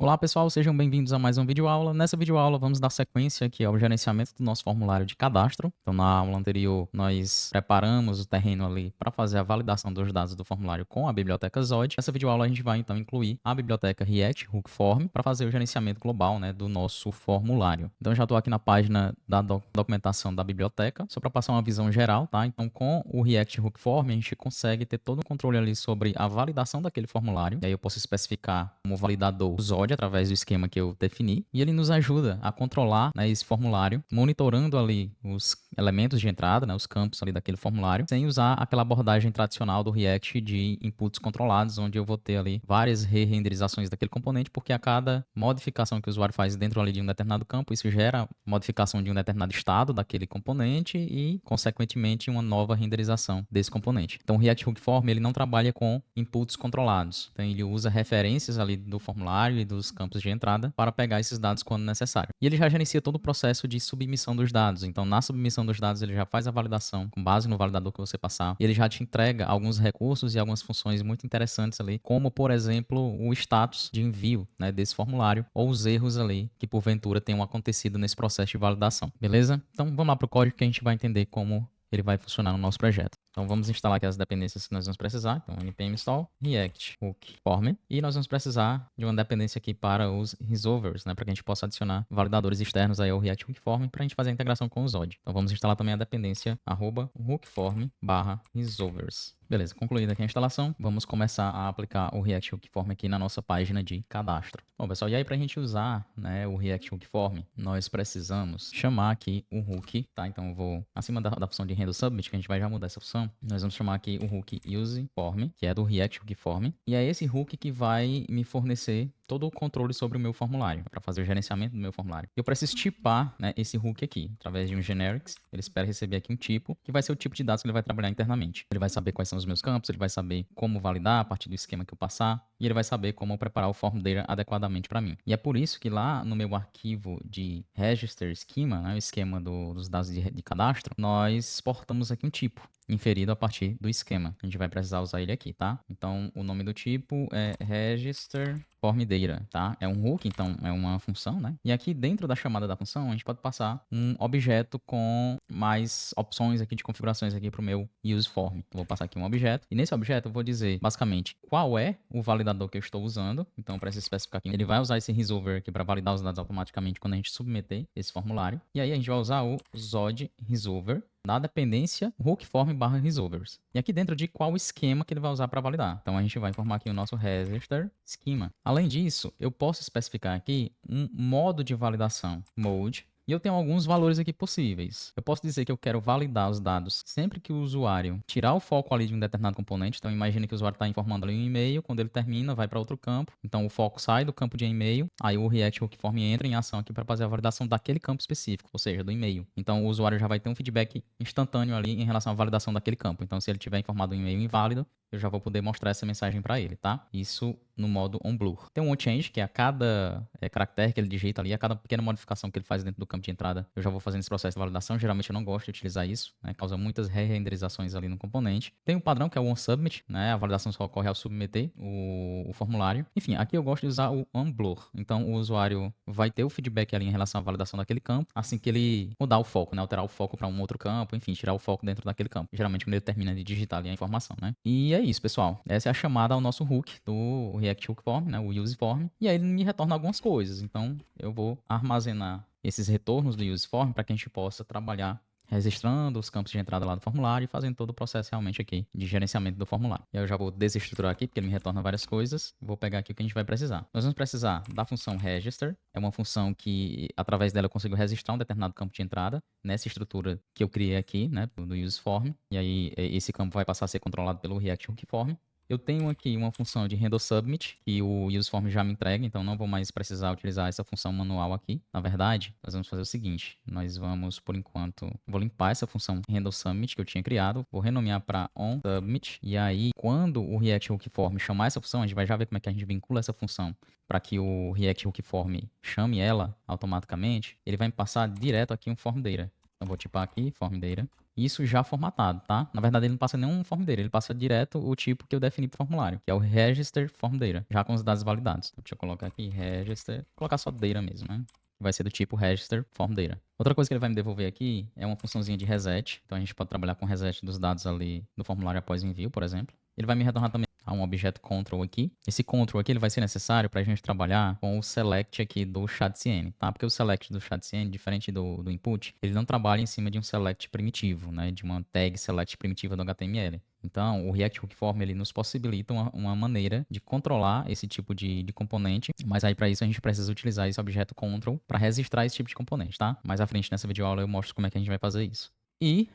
Olá pessoal, sejam bem-vindos a mais uma videoaula. Nessa videoaula vamos dar sequência aqui ao gerenciamento do nosso formulário de cadastro. Então na aula anterior nós preparamos o terreno ali para fazer a validação dos dados do formulário com a biblioteca Zod. Nessa videoaula a gente vai então incluir a biblioteca React Hook Form para fazer o gerenciamento global, né, do nosso formulário. Então já estou aqui na página da documentação da biblioteca, só para passar uma visão geral, tá? Então com o React Hook Form a gente consegue ter todo o controle ali sobre a validação daquele formulário. E aí eu posso especificar como validador o Zod através do esquema que eu defini, e ele nos ajuda a controlar, né, esse formulário, monitorando ali os elementos de entrada, né, os campos ali daquele formulário, sem usar aquela abordagem tradicional do React de inputs controlados, onde eu vou ter ali várias re-renderizações daquele componente, porque a cada modificação que o usuário faz dentro ali de um determinado campo, isso gera modificação de um determinado estado daquele componente e, consequentemente, uma nova renderização desse componente. Então, o React Hook Form ele não trabalha com inputs controlados, então ele usa referências ali do formulário e dos campos de entrada para pegar esses dados quando necessário. E ele já gerencia todo o processo de submissão dos dados. Então, na submissão dos dados, ele já faz a validação com base no validador que você passar. E ele já te entrega alguns recursos e algumas funções muito interessantes ali, como, por exemplo, o status de envio, né, desse formulário ou os erros ali que, porventura, tenham acontecido nesse processo de validação. Beleza? Então, vamos lá para o código que a gente vai entender como ele vai funcionar no nosso projeto. Então vamos instalar aqui as dependências que nós vamos precisar. Então npm install react hook form, e nós vamos precisar de uma dependência aqui para os resolvers, né, para que a gente possa adicionar validadores externos aí ao react hook form para a gente fazer a integração com o Zod. Então vamos instalar também a dependência @hookform/resolvers. Beleza, concluída aqui a instalação, vamos começar a aplicar o React Hook Form aqui na nossa página de cadastro. Bom, pessoal, e aí para a gente usar, né, o React Hook Form, nós precisamos chamar aqui o hook, tá? Então eu vou, acima da função de handle submit, que a gente vai já mudar essa função, nós vamos chamar aqui o hook use form, que é do React Hook Form, e é esse hook que vai me fornecer todo o controle sobre o meu formulário, para fazer o gerenciamento do meu formulário. Eu preciso tipar, né, esse hook aqui, através de um generics. Ele espera receber aqui um tipo, que vai ser o tipo de dados que ele vai trabalhar internamente. Ele vai saber quais são os meus campos, ele vai saber como validar a partir do esquema que eu passar, e ele vai saber como preparar o form data adequadamente para mim. E é por isso que lá no meu arquivo de register schema, né, o esquema dos dados de cadastro, nós exportamos aqui um tipo inferido a partir do esquema. A gente vai precisar usar ele aqui, tá? Então, o nome do tipo é register form data, tá? É um hook, então é uma função, né? E aqui dentro da chamada da função, a gente pode passar um objeto com mais opções aqui de configurações aqui para o meu use form. Eu vou passar aqui um objeto, e nesse objeto eu vou dizer basicamente qual é o validador que eu estou usando. Então, para especificar aqui, ele vai usar esse resolver aqui para validar os dados automaticamente quando a gente submeter esse formulário. E aí a gente vai usar o Zod resolver da dependência hookform/resolvers. E aqui dentro de qual esquema que ele vai usar para validar. Então a gente vai informar aqui o nosso register schema. Além disso, eu posso especificar aqui um modo de validação, mode, e eu tenho alguns valores aqui possíveis. Eu posso dizer que eu quero validar os dados sempre que o usuário tirar o foco ali de um determinado componente. Então, imagine que o usuário está informando ali um e-mail, quando ele termina, vai para outro campo. Então, o foco sai do campo de e-mail, aí o React Hook Form entra em ação aqui para fazer a validação daquele campo específico, ou seja, do e-mail. Então, o usuário já vai ter um feedback instantâneo ali em relação à validação daquele campo. Então, se ele tiver informado um e-mail inválido, eu já vou poder mostrar essa mensagem para ele, tá? Isso no modo onBlur. Tem um onChange, que é a cada caractere que ele digita ali, a cada pequena modificação que ele faz dentro do campo de entrada, eu já vou fazendo esse processo de validação. Geralmente eu não gosto de utilizar isso, né? Causa muitas re-renderizações ali no componente. Tem o padrão, que é o onSubmit, né? A validação só ocorre ao submeter o formulário. Enfim, aqui eu gosto de usar o onBlur. Então, o usuário vai ter o feedback ali em relação à validação daquele campo, assim que ele mudar o foco, né? Alterar o foco para um outro campo, enfim, tirar o foco dentro daquele campo. Geralmente quando ele termina de digitar ali a informação, né? E é isso, pessoal. Essa é a chamada ao nosso hook do React Hook Form, né? O use form. E aí ele me retorna algumas coisas. Então, eu vou armazenar esses retornos do use form para que a gente possa trabalhar registrando os campos de entrada lá do formulário e fazendo todo o processo realmente aqui de gerenciamento do formulário. E aí eu já vou desestruturar aqui, porque ele me retorna várias coisas. Vou pegar aqui o que a gente vai precisar. Nós vamos precisar da função register. É uma função que, através dela, eu consigo registrar um determinado campo de entrada nessa estrutura que eu criei aqui, né, do use form. E aí esse campo vai passar a ser controlado pelo React Hook Form. Eu tenho aqui uma função de handle submit, que o useform já me entrega, então não vou mais precisar utilizar essa função manual aqui. Na verdade, nós vamos fazer o seguinte, nós vamos, por enquanto, vou limpar essa função handle submit que eu tinha criado, vou renomear para onSubmit, e aí, quando o React Hook Form chamar essa função, a gente vai já ver como é que a gente vincula essa função para que o React Hook Form chame ela automaticamente, ele vai me passar direto aqui um form data. Então, vou tipar aqui, form data. isso já formatado, tá? Na verdade, ele não passa nenhum form data, ele passa direto o tipo que eu defini pro formulário, que é o register form data, já com os dados validados. Então, deixa eu colocar aqui register, vou colocar só data mesmo, né? Vai ser do tipo register form data. Outra coisa que ele vai me devolver aqui é uma funçãozinha de reset. Então a gente pode trabalhar com reset dos dados ali do formulário após o envio, por exemplo. Ele vai me retornar também a um objeto control aqui. Esse control aqui ele vai ser necessário para a gente trabalhar com o select aqui do chat.cn, tá? Porque o select do chat.cn, diferente do input, ele não trabalha em cima de um select primitivo, né? De uma tag select primitiva do HTML. Então, o React Hook Form ele nos possibilita uma maneira de controlar esse tipo de componente, mas aí para isso a gente precisa utilizar esse objeto control para registrar esse tipo de componente, tá? Mais à frente nessa videoaula eu mostro como é que a gente vai fazer isso. E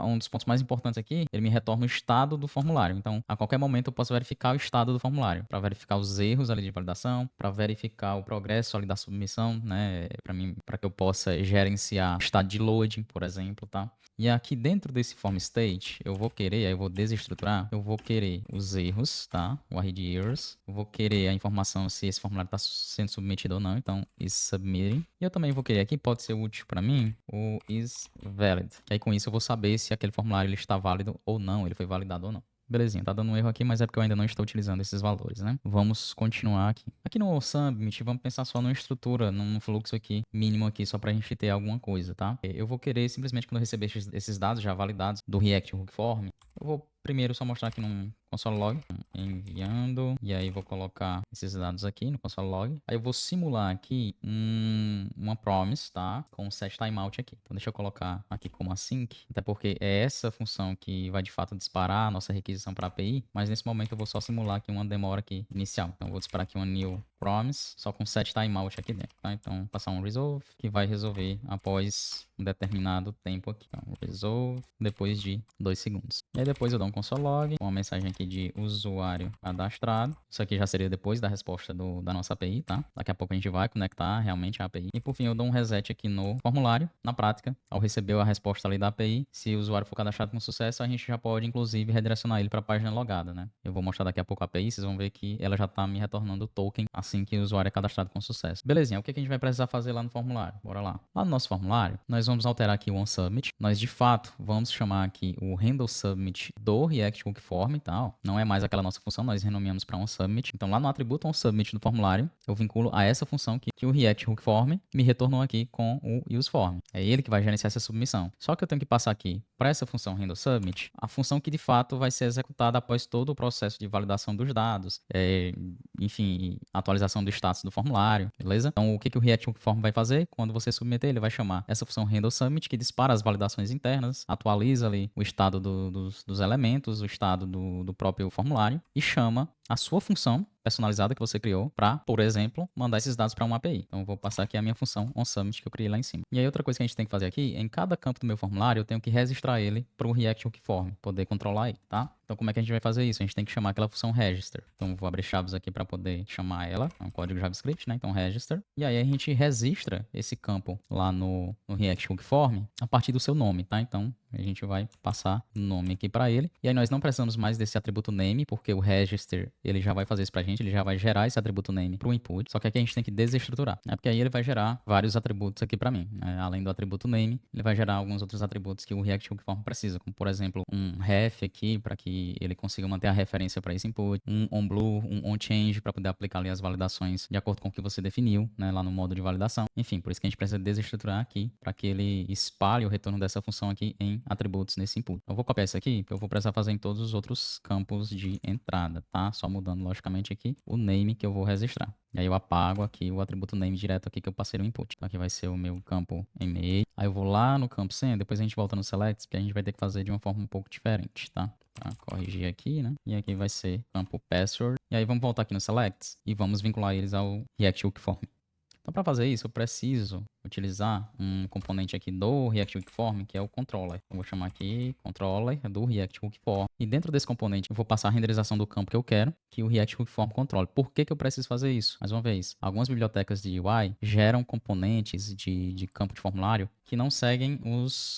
um dos pontos mais importantes aqui, ele me retorna o estado do formulário. Então, a qualquer momento eu posso verificar o estado do formulário, para verificar os erros ali de validação, para verificar o progresso ali da submissão, né, para que eu possa gerenciar o estado de loading, por exemplo, tá? E aqui dentro desse form state, eu vou querer, aí eu vou desestruturar, eu vou querer os erros, tá? O array de errors. Eu vou querer a informação se esse formulário está sendo submetido ou não, então is submitting. E eu também vou querer aqui, pode ser útil para mim, o is valid. Que aí com isso eu vou saber se aquele formulário ele está válido ou não, ele foi validado ou não. Belezinha, tá dando um erro aqui, mas é porque eu ainda não estou utilizando esses valores, né? Vamos continuar aqui. Aqui no Submit, vamos pensar só numa estrutura, num fluxo aqui, mínimo aqui, só pra gente ter alguma coisa, tá? Eu vou querer, simplesmente, quando eu receber esses dados já validados do React Hook Form, eu vou primeiro só mostrar aqui num console log, enviando, e aí vou colocar esses dados aqui no console log. Aí eu vou simular aqui uma promise, tá? Com um set timeout aqui. Então deixa eu colocar aqui como async, até porque é essa função que vai de fato disparar a nossa requisição para a API, mas nesse momento eu vou só simular aqui uma demora aqui inicial. Então eu vou disparar aqui uma new promise, só com set timeout aqui dentro, tá? Então passar um resolve, que vai resolver após um determinado tempo aqui. Então resolve depois de 2 segundos. E aí depois eu dou um console log, com uma mensagem aqui de usuário cadastrado. Isso aqui já seria depois da resposta da nossa API, tá? Daqui a pouco a gente vai conectar realmente a API. E por fim eu dou um reset aqui no formulário. Na prática, ao receber a resposta ali da API, se o usuário for cadastrado com sucesso, a gente já pode inclusive redirecionar ele para a página logada, né? Eu vou mostrar daqui a pouco a API, vocês vão ver que ela já está me retornando o token assim que o usuário é cadastrado com sucesso. Belezinha, o que a gente vai precisar fazer lá no formulário? Bora lá. Lá no nosso formulário, nós vamos alterar aqui o onSubmit. Nós de fato vamos chamar aqui o handle submit do React Hook Form e tal. Não é mais aquela nossa função, nós renomeamos para onSubmit. Então lá no atributo onSubmit do formulário, eu vinculo a essa função que o React Hook Form me retornou aqui com o useForm. É ele que vai gerenciar essa submissão. Só que eu tenho que passar aqui para essa função handle submit, a função que de fato vai ser executada após todo o processo de validação dos dados, enfim, atualização do status do formulário, beleza? Então o que o React Hook Form vai fazer? Quando você submeter, ele vai chamar essa função handle submit, que dispara as validações internas, atualiza ali o estado dos elementos, o estado do próprio formulário e chama a sua função personalizada que você criou para, por exemplo, mandar esses dados para uma API. Então, eu vou passar aqui a minha função onSubmit que eu criei lá em cima. E aí, outra coisa que a gente tem que fazer aqui, em cada campo do meu formulário, eu tenho que registrar ele para o React Hook Form, poder controlar ele, tá? Então, como é que a gente vai fazer isso? A gente tem que chamar aquela função register. Então, vou abrir chaves aqui para poder chamar ela. É um código JavaScript, né? Então, register. E aí, a gente registra esse campo lá no React Hook Form a partir do seu nome, tá? Então, a gente vai passar o nome aqui para ele. E aí, nós não precisamos mais desse atributo name, porque o register, ele já vai fazer isso pra gente. Ele já vai gerar esse atributo name para o input. Só que aqui a gente tem que desestruturar, né? Porque aí ele vai gerar vários atributos aqui para mim, né? Além do atributo name, ele vai gerar alguns outros atributos que o React Hook Form precisa, como, por exemplo, um ref aqui para que ele consiga manter a referência para esse input, um onBlue, um onChange para poder aplicar ali as validações de acordo com o que você definiu, né, lá no modo de validação. Enfim, por isso que a gente precisa desestruturar aqui para que ele espalhe o retorno dessa função aqui em atributos nesse input. Eu vou copiar isso aqui, que eu vou precisar fazer em todos os outros campos de entrada, tá? Só mudando logicamente aqui o name que eu vou registrar. E aí eu apago aqui o atributo name direto aqui que eu passei no input. Então aqui vai ser o meu campo e-mail. Aí eu vou lá no campo send, depois a gente volta no select, que a gente vai ter que fazer de uma forma um pouco diferente, tá? Tá, corrigir aqui, né? E aqui vai ser campo password. E aí vamos voltar aqui no select e vamos vincular eles ao React Hook Form. Então, para fazer isso, eu preciso utilizar um componente aqui do React Hook Form, que é o controller. Eu vou chamar aqui controller do React Hook Form. E dentro desse componente, eu vou passar a renderização do campo que eu quero, que o React Hook Form controle. Por que eu preciso fazer isso? Mais uma vez, algumas bibliotecas de UI geram componentes de campo de formulário que não seguem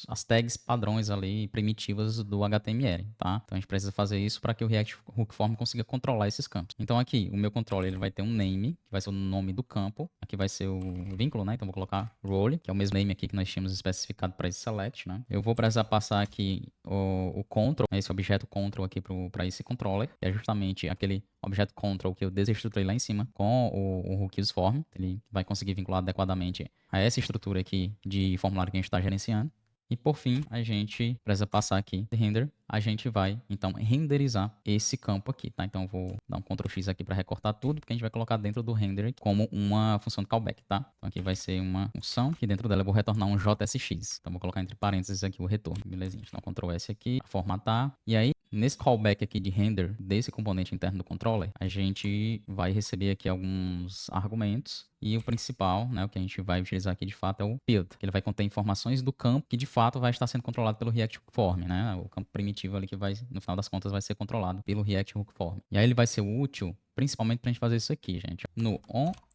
as tags padrões ali, primitivas do HTML, tá? Então, a gente precisa fazer isso para que o React Hook Form consiga controlar esses campos. Então, aqui, o meu controller ele vai ter um name, que vai ser o nome do campo. Aqui vai ser o vínculo, né? Então, vou colocar role, que é o mesmo name aqui que nós tínhamos especificado para esse select, né? Eu vou precisar passar aqui o control, esse objeto control aqui para esse controller, que é justamente aquele objeto control que eu desestruturei lá em cima com o hook useForm. Ele vai conseguir vincular adequadamente a essa estrutura aqui de formulário que a gente está gerenciando. E por fim, a gente precisa passar aqui de render. A gente vai, então, renderizar esse campo aqui, tá? Então, eu vou dar um Ctrl X aqui para recortar tudo, porque a gente vai colocar dentro do render como uma função de callback, tá? Então, aqui vai ser uma função que dentro dela eu vou retornar um JSX. Então, vou colocar entre parênteses aqui o retorno, belezinha. Então, Ctrl S aqui, formatar. E aí, nesse callback aqui de render desse componente interno do controller, a gente vai receber aqui alguns argumentos e o principal, né, o que a gente vai utilizar aqui de fato é o field, que ele vai conter informações do campo que de fato vai estar sendo controlado pelo React Hook Form, né, o campo primitivo ali que vai, no final das contas, vai ser controlado pelo React Hook Form. E aí ele vai ser útil principalmente para a gente fazer isso aqui, gente. No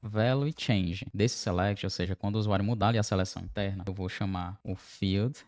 onValueChange desse select, ou seja, quando o usuário mudar ali a seleção interna, eu vou chamar o field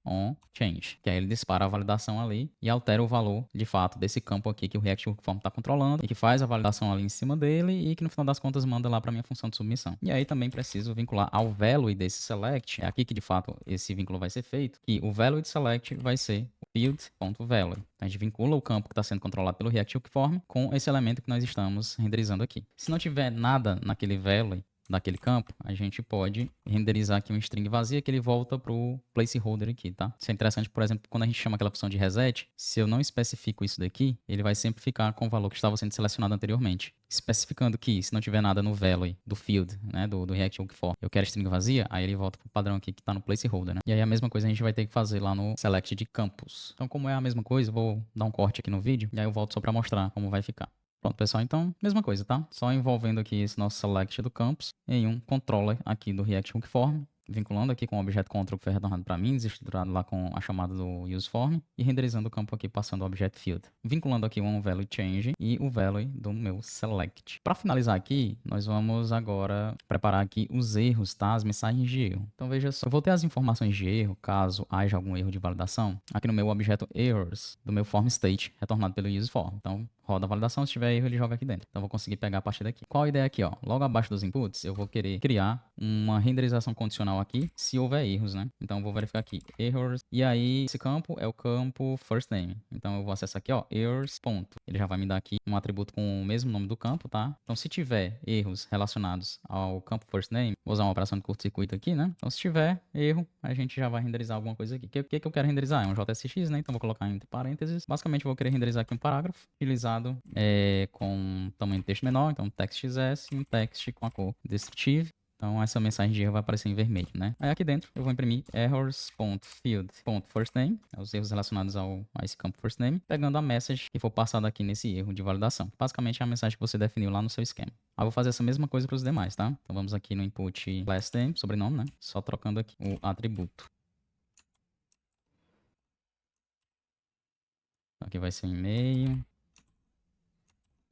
.onChange, que aí ele dispara a validação ali e altera o valor de fato desse campo aqui que o React Hook Form está controlando e que faz a validação ali em cima dele e que no final das contas manda lá para minha função de submissão. E aí também preciso vincular ao value desse select, é aqui que de fato esse vínculo vai ser feito, que o value de select vai ser o field.value. A gente vincula o campo que está sendo controlado pelo React Hook Form com esse elemento que nós estamos renderizando aqui. Se não tiver nada naquele value daquele campo, a gente pode renderizar aqui uma string vazia que ele volta pro placeholder aqui, tá? Isso é interessante, por exemplo, quando a gente chama aquela função de reset, se eu não especifico isso daqui, ele vai sempre ficar com o valor que estava sendo selecionado anteriormente. Especificando que, se não tiver nada no value do field, né, do React Hook Form, eu quero string vazia, aí ele volta pro padrão aqui que está no placeholder, né? E aí a mesma coisa a gente vai ter que fazer lá no select de campos. Então, como é a mesma coisa, eu vou dar um corte aqui no vídeo, e aí eu volto só para mostrar como vai ficar. Pronto, pessoal, então, mesma coisa, tá? Só envolvendo aqui esse nosso select do campus em um controller aqui do React Hook Form, vinculando aqui com o objeto control que foi retornado para mim, desestruturado lá com a chamada do useForm, e renderizando o campo aqui passando o object field. Vinculando aqui um value change e o value do meu select. Para finalizar aqui, nós vamos agora preparar aqui os erros, tá? As mensagens de erro. Então veja só, eu vou ter as informações de erro, caso haja algum erro de validação, aqui no meu objeto errors do meu form state, retornado pelo useForm. Então, roda a validação, se tiver erro, ele joga aqui dentro. Então, eu vou conseguir pegar a partir daqui. Qual a ideia aqui, ó? Logo abaixo dos inputs, eu vou querer criar uma renderização condicional aqui, se houver erros, né? Então, eu vou verificar aqui, errors. E aí, esse campo é o campo first name. Então, eu vou acessar aqui, ó, errors, ponto. Ele já vai me dar aqui um atributo com o mesmo nome do campo, tá? Então, se tiver erros relacionados ao campo first name, vou usar uma operação de curto-circuito aqui, né? Então, se tiver erro, a gente já vai renderizar alguma coisa aqui. O que eu quero renderizar? É um JSX, né? Então, vou colocar entre parênteses. Basicamente, vou querer renderizar aqui um parágrafo utilizado com tamanho de texto menor, então TextXS e um text com a cor descriptive. Então essa mensagem de erro vai aparecer em vermelho, né? Aí aqui dentro eu vou imprimir errors.field.firstname, os erros relacionados a esse campo firstname, pegando a message que for passada aqui nesse erro de validação. Basicamente é a mensagem que você definiu lá no seu esquema. Aí eu vou fazer essa mesma coisa para os demais, tá? Então vamos aqui no input last name, sobrenome, né? Só trocando aqui o atributo. Aqui vai ser um e-mail.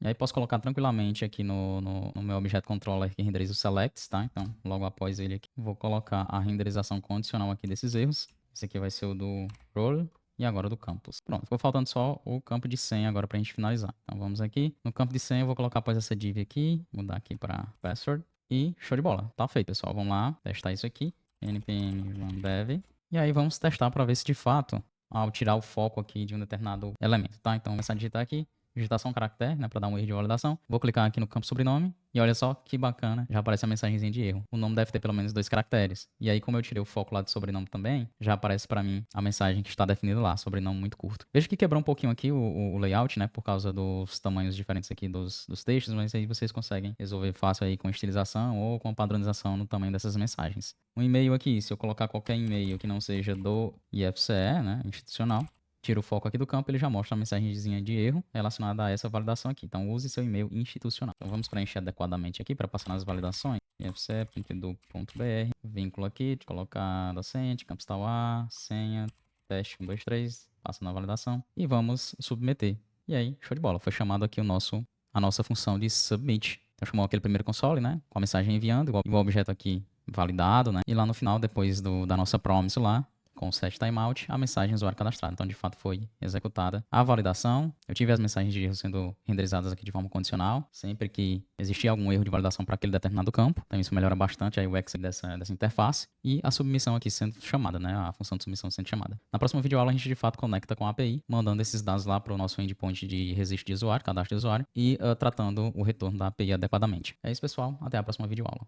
E aí posso colocar tranquilamente aqui no meu objeto controller que renderiza os selects, tá? Então, logo após ele aqui, vou colocar a renderização condicional aqui desses erros. Esse aqui vai ser o do role e agora do campus. Pronto, ficou faltando só o campo de senha agora para a gente finalizar. Então, vamos aqui. No campo de senha eu vou colocar após essa div aqui, mudar aqui para password e show de bola. Tá feito, pessoal. Vamos lá testar isso aqui. npm run dev. E aí vamos testar para ver se de fato, ao tirar o foco aqui de um determinado elemento, tá? Então, começar a digitar aqui. Digitação caractere, né, para dar um erro de validação. Vou clicar aqui no campo sobrenome e olha só que bacana, já aparece a mensagenzinha de erro. O nome deve ter pelo menos 2 caracteres. E aí, como eu tirei o foco lá de sobrenome também, já aparece para mim a mensagem que está definida lá, sobrenome muito curto. Veja que quebrou um pouquinho aqui o layout, né, por causa dos tamanhos diferentes aqui dos textos, mas aí vocês conseguem resolver fácil aí com estilização ou com padronização no tamanho dessas mensagens. Um e-mail aqui, se eu colocar qualquer e-mail que não seja do IFCE, né, institucional, tira o foco aqui do campo, ele já mostra a mensagenzinha de erro relacionada a essa validação aqui. Então, use seu e-mail institucional. Então, vamos preencher adequadamente aqui para passar nas validações. ifce.edu.br, vínculo aqui, de colocar docente, campus tal A, senha, teste 1, 2, 3, passa na validação e vamos submeter. E aí, show de bola. Foi chamado aqui a nossa função de submit. Então, chamou aquele primeiro console, né, com a mensagem enviando, igual o objeto aqui validado, né, e lá no final, depois da nossa promise lá, com o set timeout, a mensagem usuário cadastrado. Então, de fato, foi executada a validação. Eu tive as mensagens de erro sendo renderizadas aqui de forma condicional, sempre que existia algum erro de validação para aquele determinado campo. Então, isso melhora bastante aí o UX dessa interface. E a submissão aqui sendo chamada, né? A função de submissão sendo chamada. Na próxima videoaula, a gente de fato conecta com a API, mandando esses dados lá para o nosso endpoint de registro de usuário, cadastro de usuário, e tratando o retorno da API adequadamente. É isso, pessoal. Até a próxima videoaula.